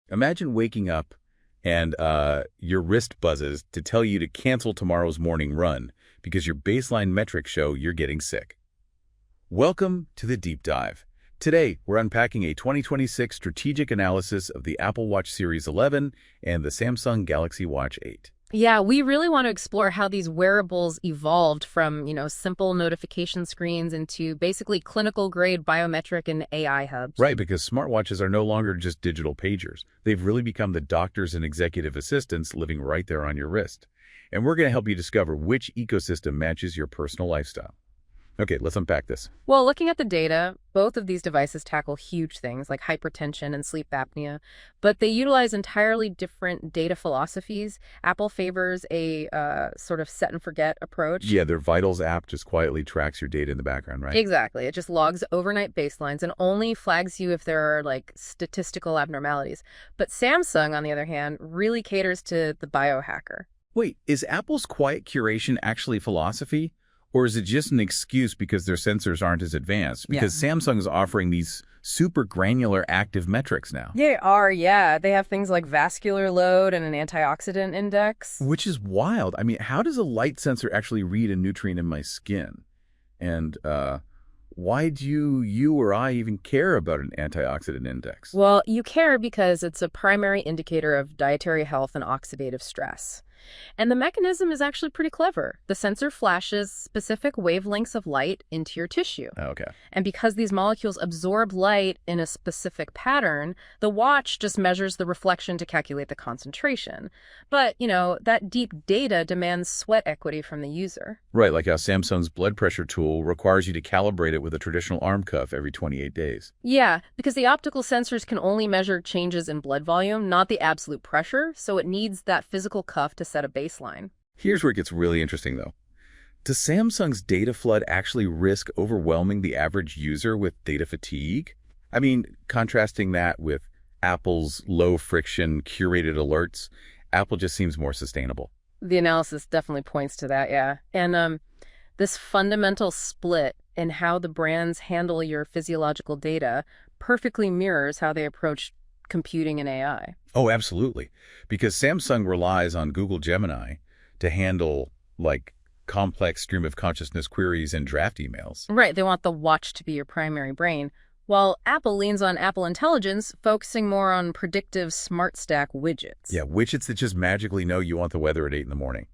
Imagine waking up and your wrist buzzes to tell you to cancel tomorrow's morning run because your baseline metrics show you're getting sick. Welcome to the Deep Dive. Today, we're unpacking a 2026 strategic analysis of the Apple Watch Series 11 and the Samsung Galaxy Watch 8. Yeah, we really want to explore how these wearables evolved from, simple notification screens into basically clinical-grade biometric and AI hubs. Right, because smartwatches are no longer just digital pagers. They've really become the doctors and executive assistants living right there on your wrist. And we're going to help you discover which ecosystem matches your personal lifestyle. Okay, let's unpack this. Well, looking at the data, both of these devices tackle huge things like hypertension and sleep apnea, but they utilize entirely different data philosophies. Apple favors a sort of set and forget approach. Yeah, their Vitals app just quietly tracks your data in the background, right? Exactly. It just logs overnight baselines and only flags you if there are like statistical abnormalities. But Samsung, on the other hand, really caters to the biohacker. Wait, is Apple's quiet curation actually philosophy? Or is it just an excuse because their sensors aren't as advanced? Because Samsung is offering these super granular active metrics now. They are, yeah. They have things like vascular load and an antioxidant index. Which is wild. I mean, how does a light sensor actually read a nutrient in my skin? And why do you or I even care about an antioxidant index? Well, you care because it's a primary indicator of dietary health and oxidative stress. And the mechanism is actually pretty clever. The sensor flashes specific wavelengths of light into your tissue. Okay. And because these molecules absorb light in a specific pattern, the watch just measures the reflection to calculate the concentration. But, that deep data demands sweat equity from the user. Right, like how Samsung's blood pressure tool requires you to calibrate it with a traditional arm cuff every 28 days. Yeah, because the optical sensors can only measure changes in blood volume, not the absolute pressure, so it needs that physical cuff to set a baseline. Here's where it gets really interesting, though. Does Samsung's data flood actually risk overwhelming the average user with data fatigue? I mean, contrasting that with Apple's low-friction, curated alerts, Apple just seems more sustainable. The analysis definitely points to that, yeah. And this fundamental split in how the brands handle your physiological data perfectly mirrors how they approach computing and AI. Oh, absolutely. Because Samsung relies on Google Gemini to handle, complex stream of consciousness queries and draft emails. Right, they want the watch to be your primary brain, while Apple leans on Apple Intelligence, focusing more on predictive smart stack widgets. Yeah, widgets that just magically know you want the weather at 8 in the morning.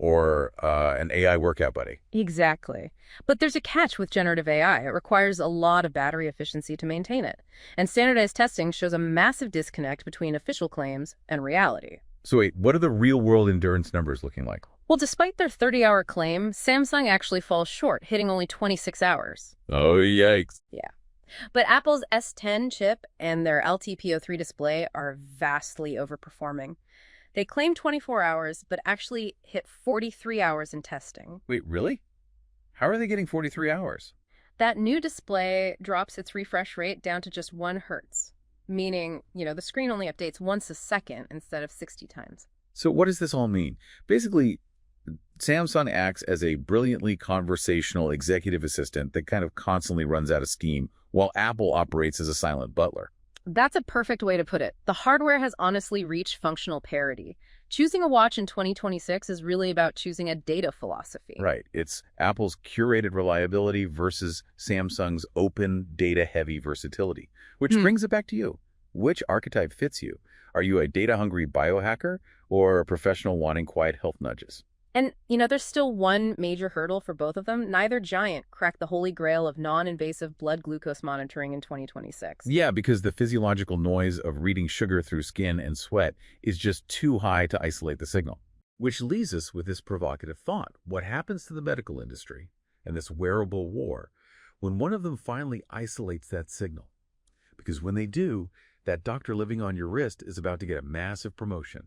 Or an AI workout buddy. Exactly. But there's a catch with generative AI. It requires a lot of battery efficiency to maintain it. And standardized testing shows a massive disconnect between official claims and reality. So wait, what are the real-world endurance numbers looking like? Well, despite their 30-hour claim, Samsung actually falls short, hitting only 26 hours. Oh, yikes. Yeah. But Apple's S10 chip and their LTPO3 display are vastly overperforming. They claim 24 hours, but actually hit 43 hours in testing. Wait, really? How are they getting 43 hours? That new display drops its refresh rate down to just 1 hertz, meaning, the screen only updates once a second instead of 60 times. So what does this all mean? Basically, Samsung acts as a brilliantly conversational executive assistant that kind of constantly runs out of steam, while Apple operates as a silent butler. That's a perfect way to put it. The hardware has honestly reached functional parity. Choosing a watch in 2026 is really about choosing a data philosophy. Right. It's Apple's curated reliability versus Samsung's open, data-heavy versatility. Which brings it back to you. Which archetype fits you? Are you a data-hungry biohacker or a professional wanting quiet health nudges? And, there's still one major hurdle for both of them. Neither giant cracked the holy grail of non-invasive blood glucose monitoring in 2026. Yeah, because the physiological noise of reading sugar through skin and sweat is just too high to isolate the signal. Which leaves us with this provocative thought. What happens to the medical industry and this wearable war when one of them finally isolates that signal? Because when they do, that doctor living on your wrist is about to get a massive promotion.